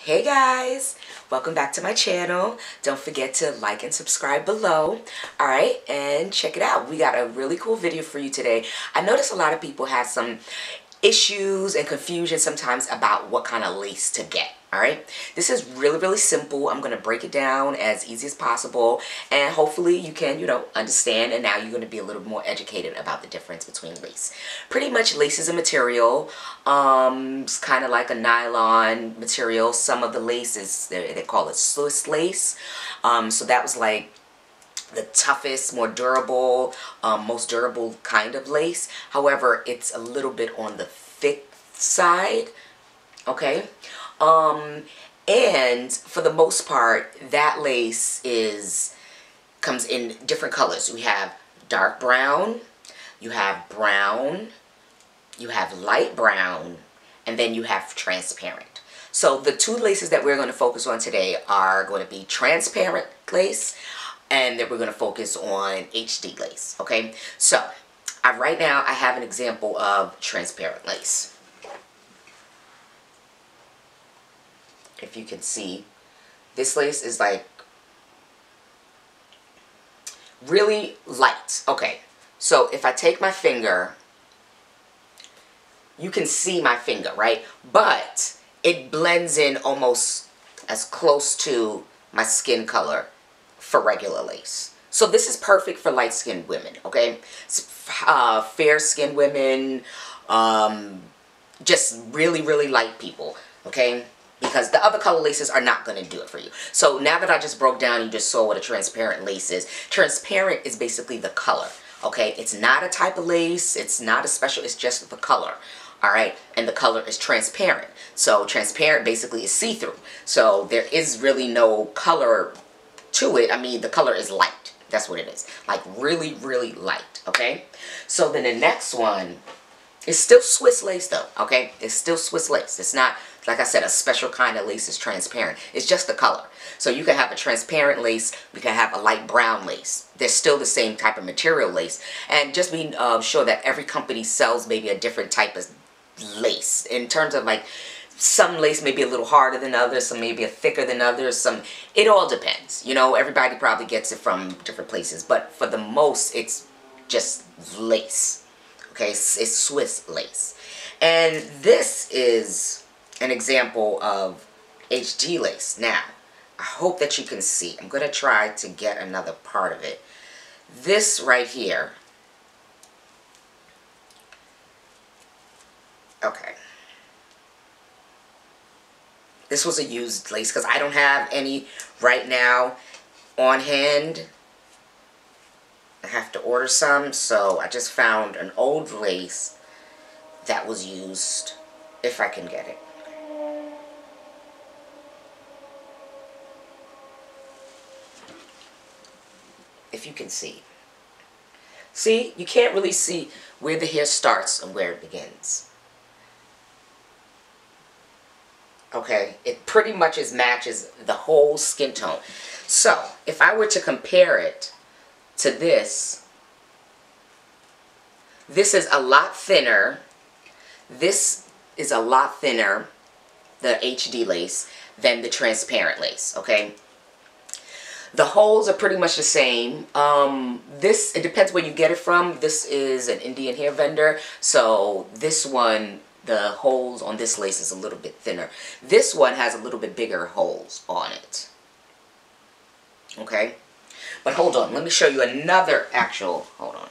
Hey guys, welcome back to my channel. Don't forget to like and subscribe below. Alright, and check it out. We got a really cool video for you today. I noticed a lot of people have some issues and confusion sometimes about what kind of lace to get. Alright, this is really simple. I'm going to break it down as easy as possible, and hopefully you can, understand, and now you're going to be a little more educated about the difference between lace. Pretty much lace is a material, it's kind of like a nylon material. Some of the laces, they call it Swiss lace, so that was like the toughest, more durable, most durable kind of lace. However, it's a little bit on the thick side, okay? And for the most part, that lace comes in different colors. We have dark brown, you have brown, you have light brown, and then you have transparent. So the two laces that we're going to focus on today are going to be transparent lace, and then we're going to focus on HD lace, okay? So right now I have an example of transparent lace. If you can see, this lace is like really light. Okay, so if I take my finger, you can see my finger, right? But it blends in almost as close to my skin color for regular lace. So this is perfect for light-skinned women, okay? Fair-skinned women, just really light people, okay? Because the other color laces are not going to do it for you. So now that I just broke down, you just saw what a transparent lace is. Transparent is basically the color, okay? It's not a type of lace. It's not a special, it's just the color, all right? And the color is transparent. So transparent basically is see-through. So there is really no color to it. I mean, the color is light. That's what it is. Like really light, okay? So then the next one is still Swiss lace though, okay? It's still Swiss lace. It's not, like I said, a special kind of lace is transparent. It's just the color. So you can have a transparent lace, we can have a light brown lace. They're still the same type of material lace. And just be sure that every company sells maybe a different type of lace. In terms of like, some lace may be a little harder than others, some may be thicker than others, it all depends. You know, everybody probably gets it from different places. But for the most, it's just lace. Okay, it's Swiss lace. And this is an example of HD lace. Now, I hope that you can see. I'm going to try to get another part of it. This right here. Okay. This was a used lace because I don't have any right now on hand. I have to order some, so I just found an old lace that was used, if I can get it. If you can see. See, you can't really see where the hair starts and where it begins. Okay, it pretty much matches the whole skin tone. So, if I were to compare it to this is a lot thinner. This is a lot thinner, the HD lace, than the transparent lace, okay? The holes are pretty much the same. It depends where you get it from. This is an Indian hair vendor, so this one, the holes on this lace is a little bit thinner. This one has a little bit bigger holes on it. Okay? But hold on, let me show you another actual, hold on.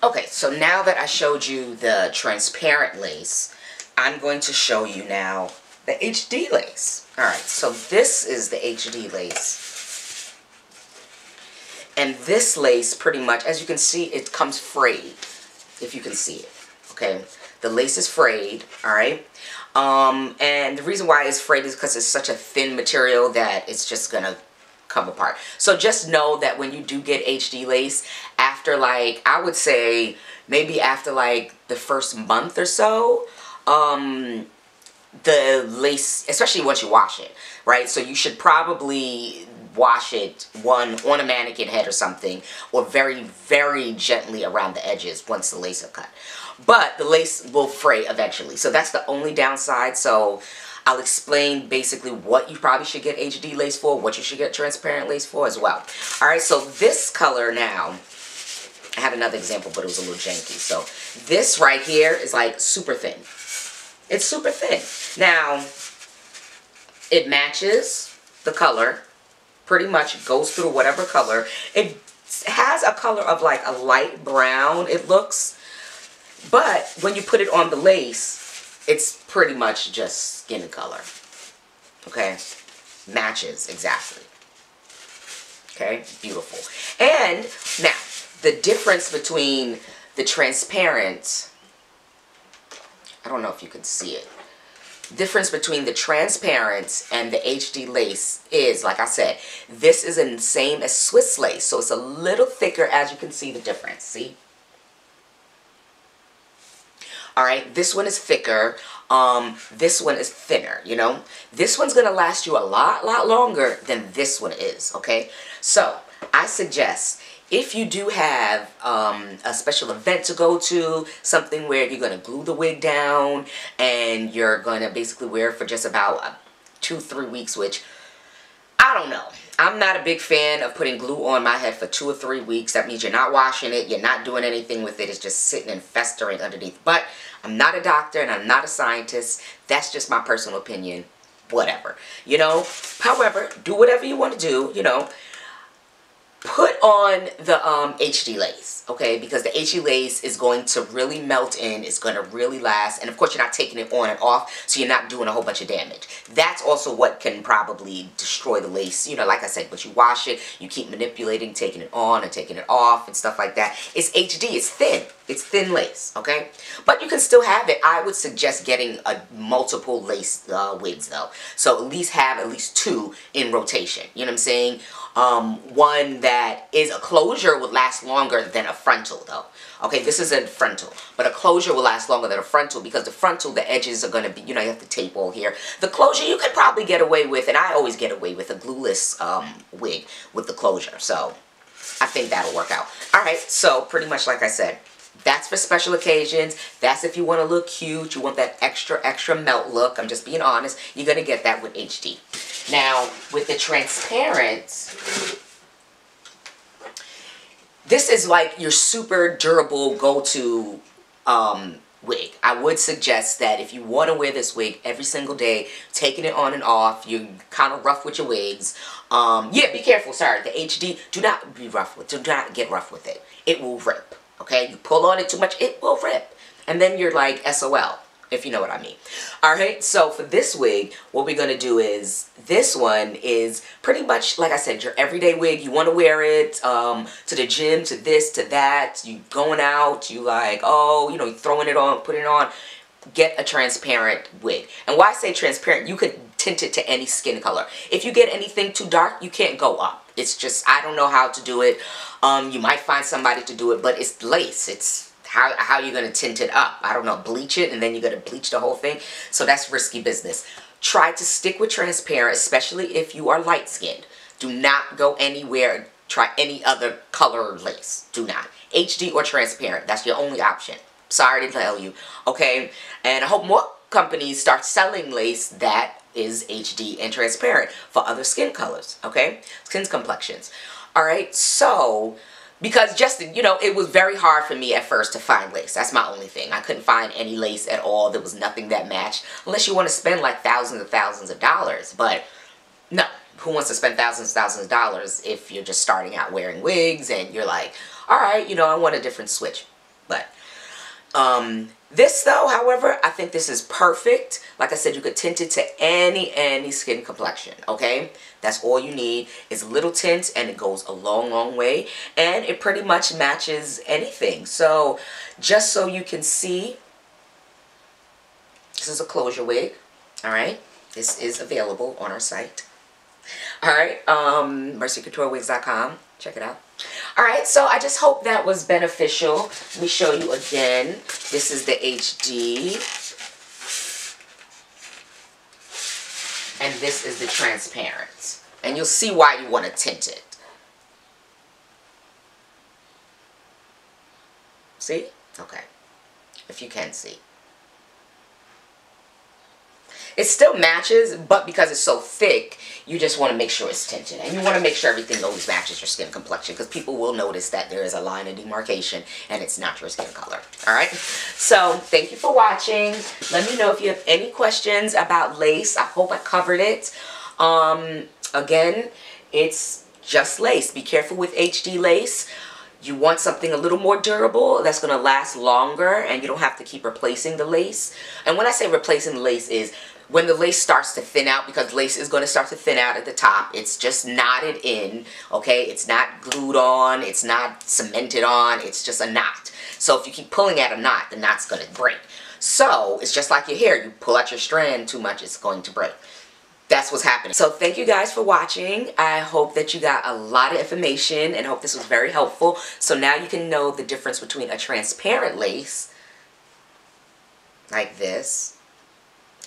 Okay, so now that I showed you the transparent lace, I'm going to show you now the HD lace. Alright, so this is the HD lace. And this lace pretty much, as you can see, it comes frayed, if you can see it. Okay, the lace is frayed, alright? And the reason why it's frayed is because it's such a thin material that it's just going to come apart. So just know that when you do get HD lace, after like, I would say maybe after like the first month or so, the lace, especially once you wash it, right? So you should probably wash it on a mannequin head or something, or very, very gently around the edges once the lace are cut. But the lace will fray eventually. So that's the only downside. So I'll explain basically what you probably should get HD lace for, what you should get transparent lace for as well. All right, so this color now, I had another example, but it was a little janky. So this right here is like super thin. It's super thin. Now, it matches the color. Pretty much goes through whatever color. It has a color of like a light brown, it looks. But when you put it on the lace, it's pretty much just skin color. Okay? Matches exactly. Okay? Beautiful. And now, the difference between the transparent, I don't know if you can see it. Difference between the transparent and the HD lace is, like I said, this is the same as Swiss lace. So it's a little thicker, as you can see the difference. See? Alright, this one is thicker. This one is thinner, you know? This one's going to last you a lot longer than this one is, okay? So, I suggest, if you do have a special event to go to, something where you're going to glue the wig down and you're going to basically wear it for just about 2-3 weeks, which, I don't know. I'm not a big fan of putting glue on my head for 2 or 3 weeks. That means you're not washing it, you're not doing anything with it, it's just sitting and festering underneath. But I'm not a doctor and I'm not a scientist. That's just my personal opinion. Whatever. You know? However, do whatever you want to do, you know. Put on the HD lace, okay? Because the HD lace is going to really melt in. It's going to really last. And, of course, you're not taking it on and off, so you're not doing a whole bunch of damage. That's also what can probably destroy the lace. You know, like I said, but you wash it, you keep manipulating, taking it on and taking it off and stuff like that. It's HD. It's thin. It's thin lace, okay? But you can still have it. I would suggest getting multiple lace wigs, though. So at least have at least 2 in rotation. You know what I'm saying? One that is a closure would last longer than a frontal, though. Okay, this is a frontal, but a closure will last longer than a frontal because the frontal, the edges are going to be, you know, you have to tape all here. The closure you could probably get away with, and I always get away with a glueless wig with the closure. So I think that'll work out. Alright, so pretty much like I said, that's for special occasions. That's if you want to look cute. You want that extra melt look. I'm just being honest. You're going to get that with HD. Now, with the transparent, this is like your super durable go-to wig. I would suggest that if you want to wear this wig every single day, taking it on and off, you're kind of rough with your wigs. Yeah, be careful. Sorry, the HD, do not be rough with. Do not get rough with it. It will rip. Okay, you pull on it too much, it will rip. And then you're like SOL, if you know what I mean. Alright, so for this wig, what we're going to do is, this one is pretty much, like I said, your everyday wig. You want to wear it to the gym, to this, to that. You going out, you like, oh, you know, you throwing it on, putting it on. Get a transparent wig. And why I say transparent, you could tint it to any skin color. If you get anything too dark, you can't go up. It's just, I don't know how to do it. You might find somebody to do it, but it's lace. It's how you're going to tint it up. I don't know, bleach it, and then you're going to bleach the whole thing. So that's risky business. Try to stick with transparent, especially if you are light-skinned. Do not go anywhere. Try any other color lace. Do not. HD or transparent. That's your only option. Sorry to tell you. Okay? And I hope more companies start selling lace that is HD and transparent for other skin colors. Okay? Skin complexions. Alright? So, because just, you know, it was very hard for me at first to find lace. That's my only thing. I couldn't find any lace at all. There was nothing that matched. Unless you want to spend like thousands and thousands of dollars. But, no. Who wants to spend thousands and thousands of dollars if you're just starting out wearing wigs and you're like, alright, you know, I want a different switch. But, this though, however, I think this is perfect. Like I said, you could tint it to any skin complexion, okay? That's all you need is a little tint, and it goes a long way. And it pretty much matches anything. So, just so you can see, this is a closure wig, alright? This is available on our site. All right, mercycouturewigs.com. Check it out. All right, so I just hope that was beneficial. Let me show you again. This is the HD. And this is the transparent. And you'll see why you want to tint it. See? Okay. If you can see. It still matches, but because it's so thick, you just want to make sure it's tinted. And you want to make sure everything always matches your skin complexion, because people will notice that there is a line of demarcation and it's not your skin color. Alright? So, thank you for watching. Let me know if you have any questions about lace. I hope I covered it. Again, it's just lace. Be careful with HD lace. You want something a little more durable that's going to last longer, and you don't have to keep replacing the lace. And when I say replacing the lace is when the lace starts to thin out, because lace is going to start to thin out at the top. It's just knotted in, okay? It's not glued on. It's not cemented on. It's just a knot. So if you keep pulling at a knot, the knot's going to break. So it's just like your hair. You pull out your strand too much, it's going to break. That's what's happening. So thank you guys for watching. I hope that you got a lot of information and hope this was very helpful. So now you can know the difference between a transparent lace, like this,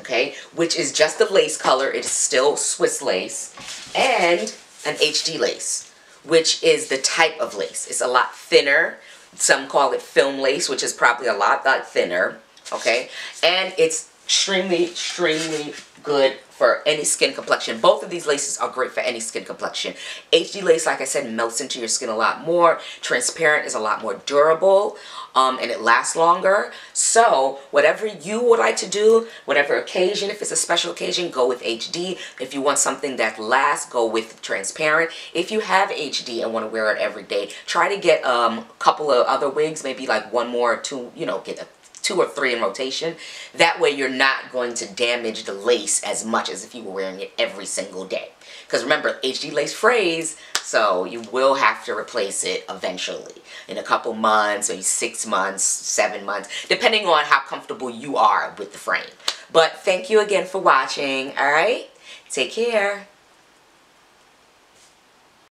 okay, which is just the lace color. It is still Swiss lace, and an HD lace, which is the type of lace. It's a lot thinner. Some call it film lace, which is probably a lot thinner, okay, and it's extremely, extremely good for any skin complexion. Both of these laces are great for any skin complexion. HD lace, like I said, melts into your skin a lot more. Transparent is a lot more durable, and it lasts longer. So whatever you would like to do, whatever occasion, if it's a special occasion, go with HD. If you want something that lasts, go with transparent. If you have HD and want to wear it every day, try to get a couple of other wigs, maybe like one more or two, you know, get 2 or 3 in rotation. That way you're not going to damage the lace as much as if you were wearing it every single day. Because remember, HD lace frays, so you will have to replace it eventually. In a couple months, maybe 6 months, 7 months, depending on how comfortable you are with the frame. But thank you again for watching, alright? Take care.